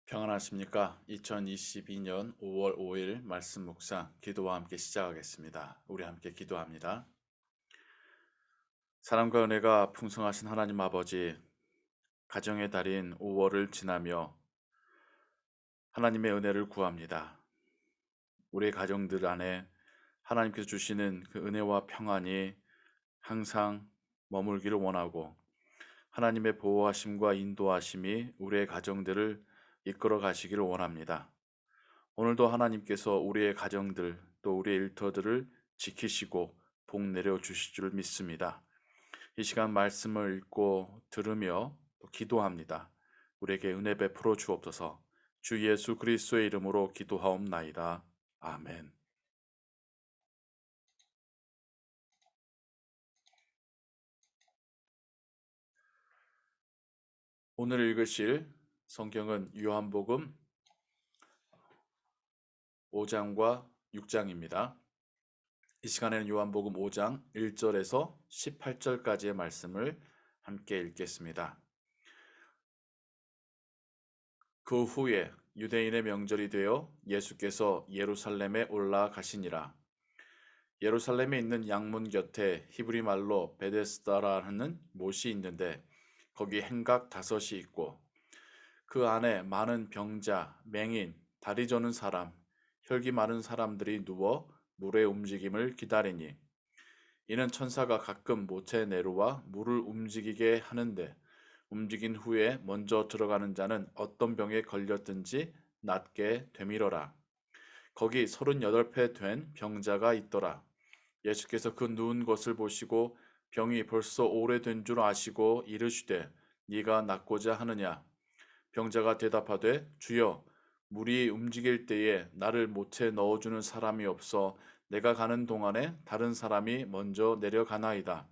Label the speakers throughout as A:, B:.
A: 평안하십니까? 2022년 5월 5일 말씀 묵상 기도와 함께 시작하겠습니다. 우리 함께 기도합니다. 사랑과 은혜가 풍성하신 하나님 아버지, 가정의 달인 5월을 지나며 하나님의 은혜를 구합니다. 우리의 가정들 안에 하나님께서 주시는 그 은혜와 평안이 항상 머물기를 원하고 하나님의 보호하심과 인도하심이 우리의 가정들을 이끌어 가시기를 원합니다. 오늘도 하나님께서 우리의 가정들 또 우리의 일터들을 지키시고 복 내려 주실 줄 믿습니다. 이 시간 말씀을 읽고 들으며 또 기도합니다. 우리에게 은혜 베풀어 주옵소서. 주 예수 그리스도의 이름으로 기도하옵나이다. 아멘. 오늘 읽으실 성경은 요한복음 5장과 6장입니다. 이 시간에는 요한복음 5장 1절에서 18절까지의 말씀을 함께 읽겠습니다. 그 후에 유대인의 명절이 되어 예수께서 예루살렘에 올라가시니라. 예루살렘에 있는 양문 곁에 히브리 말로 베데스다라는 못이 있는데 거기 행각 5이 있고 그 안에 많은 병자, 맹인, 다리 저는 사람, 혈기 많은 사람들이 누워 물의 움직임을 기다리니 이는 천사가 가끔 못에 내려와 물을 움직이게 하는데 움직인 후에 먼저 들어가는 자는 어떤 병에 걸렸든지 낫게 되밀어라. 거기 38배 된 병자가 있더라. 예수께서 그 누운 것을 보시고 병이 벌써 오래된 줄 아시고 이르시되 네가 낫고자 하느냐. 병자가 대답하되 주여 물이 움직일 때에 나를 못에 넣어주는 사람이 없어 내가 가는 동안에 다른 사람이 먼저 내려가나이다.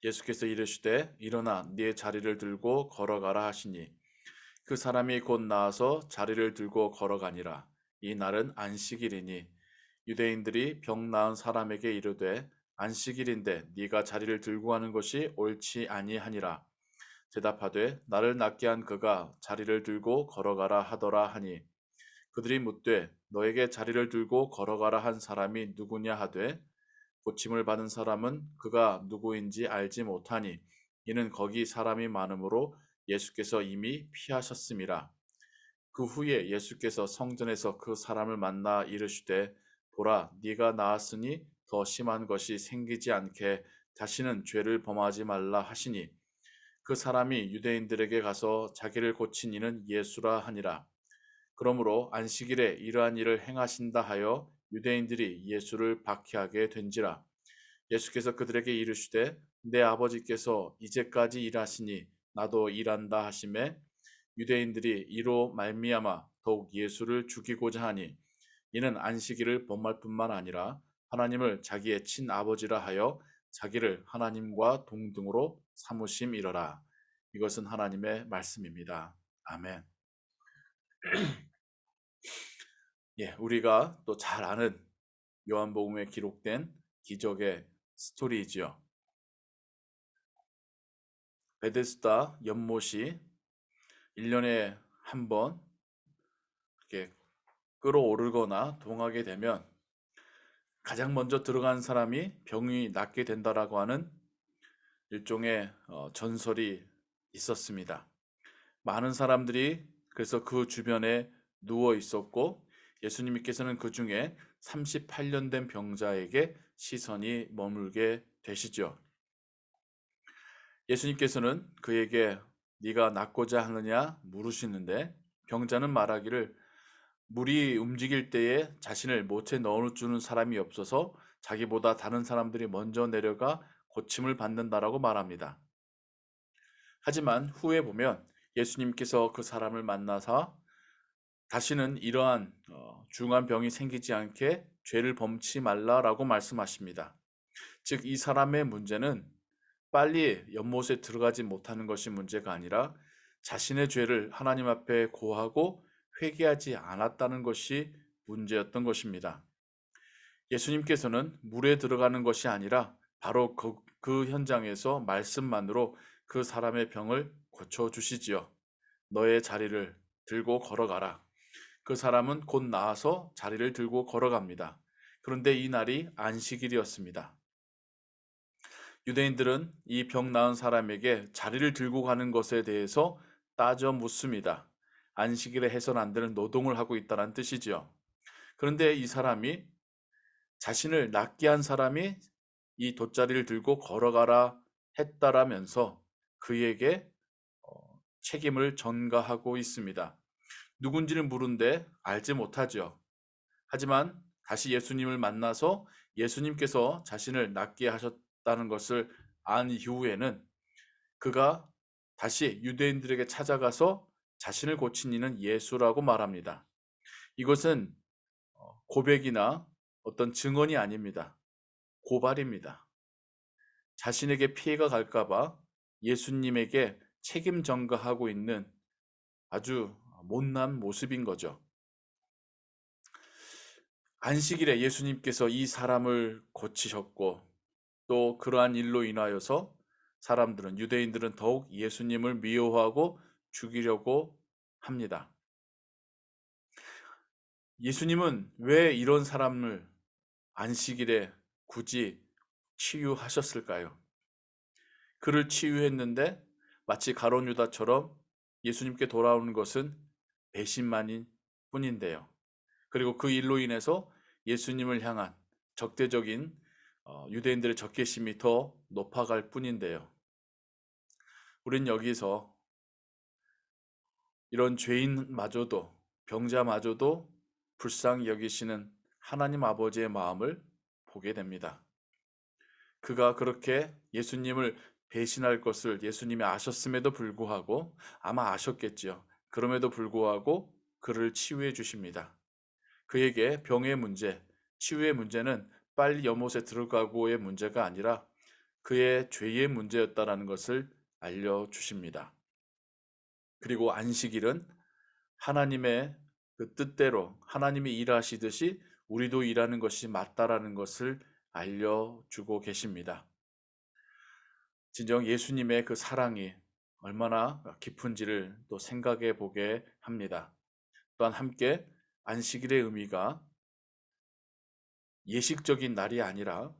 A: 예수께서 이르시되 일어나 네 자리를 들고 걸어가라 하시니 그 사람이 곧 나와서 자리를 들고 걸어가니라. 이 날은 안식일이니 유대인들이 병 나은 사람에게 이르되 안식일인데 네가 자리를 들고 가는 것이 옳지 아니하니라. 대답하되 나를 낫게 한 그가 자리를 들고 걸어가라 하더라 하니 그들이 묻되 너에게 자리를 들고 걸어가라 한 사람이 누구냐 하되 고침을 받은 사람은 그가 누구인지 알지 못하니 이는 거기 사람이 많으므로 예수께서 이미 피하셨음이라. 그 후에 예수께서 성전에서 그 사람을 만나 이르시되 보라 네가 나았으니 더 심한 것이 생기지 않게 다시는 죄를 범하지 말라 하시니 그 사람이 유대인들에게 가서 자기를 고친 이는 예수라 하니라. 그러므로 안식일에 이러한 일을 행하신다 하여 유대인들이 예수를 박해하게 된지라. 예수께서 그들에게 이르시되 내 아버지께서 이제까지 일하시니 나도 일한다 하시매 유대인들이 이로 말미암아 더욱 예수를 죽이고자 하니 이는 안식일을 범할 뿐만 아니라 하나님을 자기의 친아버지라 하여 자기를 하나님과 동등으로 삼으심이러라. 이것은 하나님의 말씀입니다. 아멘. 예, 우리가 또 잘 아는 요한복음에 기록된 기적의 스토리이지요. 베데스다 연못이 1년에 한 번 이렇게 끓어오르거나 동하게 되면 가장 먼저 들어간 사람이 병이 낫게 된다라고 하는 일종의 전설이 있었습니다. 많은 사람들이 그래서 그 주변에 누워 있었고 예수님께서는 그 중에 38년 된 병자에게 시선이 머물게 되시죠. 예수님께서는 그에게 네가 낫고자 하느냐 물으시는데 병자는 말하기를 물이 움직일 때에 자신을 못에 넣어주는 사람이 없어서 자기보다 다른 사람들이 먼저 내려가 고침을 받는다라고 말합니다. 하지만 후에 보면 예수님께서 그 사람을 만나서 다시는 이러한 중한 병이 생기지 않게 죄를 범치 말라라고 말씀하십니다. 즉, 이 사람의 문제는 빨리 연못에 들어가지 못하는 것이 문제가 아니라 자신의 죄를 하나님 앞에 고하고 회개하지 않았다는 것이 문제였던 것입니다. 예수님께서는 물에 들어가는 것이 아니라 바로 그 현장에서 말씀만으로 그 사람의 병을 고쳐주시지요. 너의 자리를 들고 걸어가라. 그 사람은 곧 나아서 자리를 들고 걸어갑니다. 그런데 이 날이 안식일이었습니다. 유대인들은 이 병 나은 사람에게 자리를 들고 가는 것에 대해서 따져 묻습니다. 안식일에 해서는 안 되는 노동을 하고 있다는 뜻이지요. 그런데 이 사람이 자신을 낫게 한 사람이 이 돗자리를 들고 걸어가라 했다라면서 그에게 책임을 전가하고 있습니다. 누군지를 물은데 알지 못하죠. 하지만 다시 예수님을 만나서 예수님께서 자신을 낫게 하셨다는 것을 안 이후에는 그가 다시 유대인들에게 찾아가서 자신을 고친 이는 예수라고 말합니다. 이것은 고백이나 어떤 증언이 아닙니다. 고발입니다. 자신에게 피해가 갈까봐 예수님에게 책임 전가하고 있는 아주 못난 모습인 거죠. 안식일에 예수님께서 이 사람을 고치셨고 또 그러한 일로 인하여서 사람들은 유대인들은 더욱 예수님을 미워하고 죽이려고 합니다. 예수님은 왜 이런 사람을 안식일에 굳이 치유하셨을까요? 그를 치유했는데 마치 가룟 유다처럼 예수님께 돌아오는 것은 배신만일 뿐인데요. 그리고 그 일로 인해서 예수님을 향한 적대적인 유대인들의 적개심이 더 높아갈 뿐인데요. 우린 여기서 이런 죄인마저도 병자마저도 불쌍히 여기시는 하나님 아버지의 마음을 보게 됩니다. 그가 그렇게 예수님을 배신할 것을 예수님이 아셨음에도 불구하고 아마 아셨겠지요. 그럼에도 불구하고 그를 치유해 주십니다. 그에게 병의 문제, 치유의 문제는 빨리 연못에 들어가고의 문제가 아니라 그의 죄의 문제였다라는 것을 알려주십니다. 그리고 안식일은 하나님의 그 뜻대로 하나님이 일하시듯이 우리도 일하는 것이 맞다라는 것을 알려주고 계십니다. 진정 예수님의 그 사랑이 얼마나 깊은지를 또 생각해 보게 합니다. 또한 함께 안식일의 의미가 예식적인 날이 아니라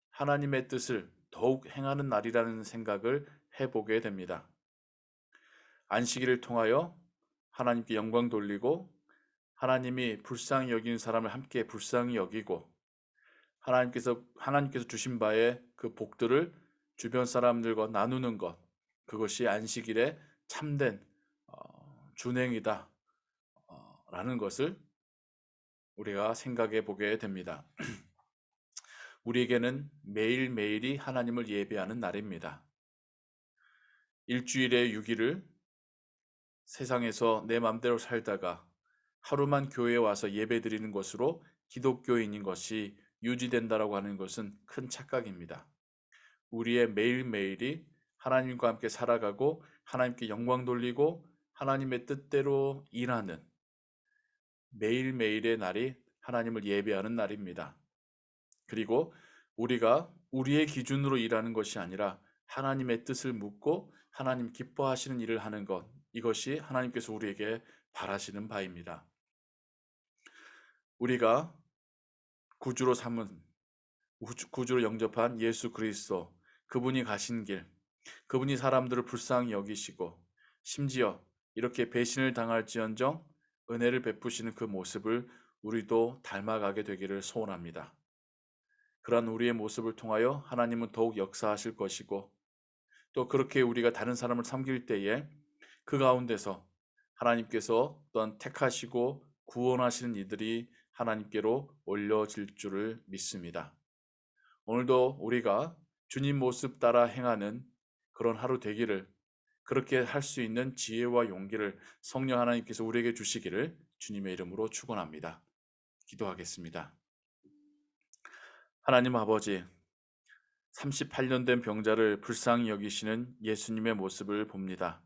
A: 하나님의 뜻을 더욱 행하는 날이라는 생각을 해보게 됩니다. 안식일을 통하여 하나님께 영광 돌리고 하나님이 불쌍히 여기는 사람을 함께 불쌍히 여기고 하나님께서 주신 바의 그 복들을 주변 사람들과 나누는 것, 그것이 안식일의 참된 준행이다 라는 것을 우리가 생각해 보게 됩니다. 우리에게는 매일매일이 하나님을 예배하는 날입니다. 일주일의 6일을 세상에서 내 맘대로 살다가 하루만 교회에 와서 예배 드리는 것으로 기독교인인 것이 유지된다라고 하는 것은 큰 착각입니다. 우리의 매일매일이 하나님과 함께 살아가고 하나님께 영광 돌리고 하나님의 뜻대로 일하는 매일매일의 날이 하나님을 예배하는 날입니다. 그리고 우리가 우리의 기준으로 일하는 것이 아니라 하나님의 뜻을 묻고 하나님 기뻐하시는 일을 하는 것, 이것이 하나님께서 우리에게 바라시는 바입니다. 우리가 구주로 삼은 구주로 영접한 예수 그리스도, 그분이 가신 길, 그분이 사람들을 불쌍히 여기시고 심지어 이렇게 배신을 당할지언정 은혜를 베푸시는 그 모습을 우리도 닮아가게 되기를 소원합니다. 그러한 우리의 모습을 통하여 하나님은 더욱 역사하실 것이고 또 그렇게 우리가 다른 사람을 섬길 때에 그 가운데서 하나님께서 어떤 택하시고 구원하시는 이들이 하나님께로 올려질 줄을 믿습니다. 오늘도 우리가 주님 모습 따라 행하는 그런 하루 되기를, 그렇게 할 수 있는 지혜와 용기를 성령 하나님께서 우리에게 주시기를 주님의 이름으로 축원합니다. 기도하겠습니다. 하나님 아버지, 38년 된 병자를 불쌍히 여기시는 예수님의 모습을 봅니다.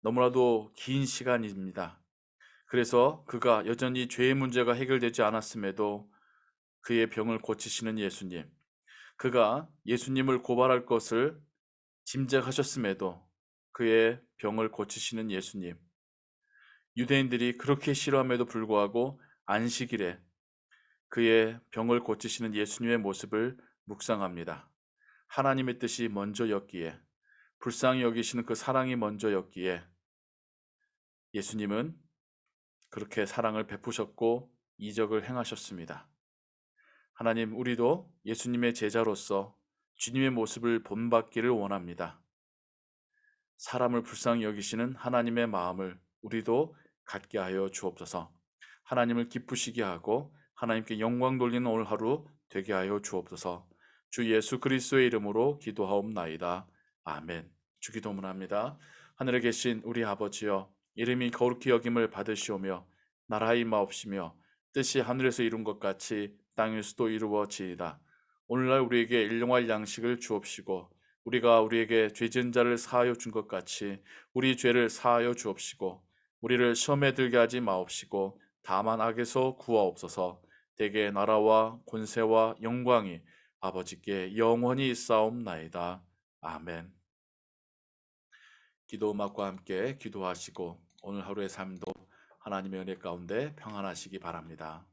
A: 너무나도 긴 시간입니다. 그래서 그가 여전히 죄의 문제가 해결되지 않았음에도 그의 병을 고치시는 예수님, 그가 예수님을 고발할 것을 짐작하셨음에도 그의 병을 고치시는 예수님, 유대인들이 그렇게 싫어함에도 불구하고 안식일에 그의 병을 고치시는 예수님의 모습을 묵상합니다. 하나님의 뜻이 먼저였기에, 불쌍히 여기시는 그 사랑이 먼저였기에 예수님은 그렇게 사랑을 베푸셨고 이적을 행하셨습니다. 하나님, 우리도 예수님의 제자로서 주님의 모습을 본받기를 원합니다. 사람을 불쌍히 여기시는 하나님의 마음을 우리도 갖게 하여 주옵소서. 하나님을 기쁘시게 하고 하나님께 영광 돌리는 오늘 하루 되게 하여 주옵소서. 주 예수 그리스도의 이름으로 기도하옵나이다. 아멘. 주기도문합니다. 하늘에 계신 우리 아버지여, 이름이 거룩히 여김을 받으시오며 나라의 마옵시며 뜻이 하늘에서 이룬 것 같이 땅에서도 이루어지이다. 오늘날 우리에게 일용할 양식을 주옵시고 우리가 우리에게 죄 지은 자를 사하여 준 것 같이 우리 죄를 사하여 주옵시고 우리를 시험에 들게 하지 마옵시고 다만 악에서 구하옵소서. 대개 나라와 권세와 영광이 아버지께 영원히 있사옵나이다. 아멘. 기도 음악과 함께 기도하시고 오늘 하루의 삶도 하나님의 은혜 가운데 평안하시기 바랍니다.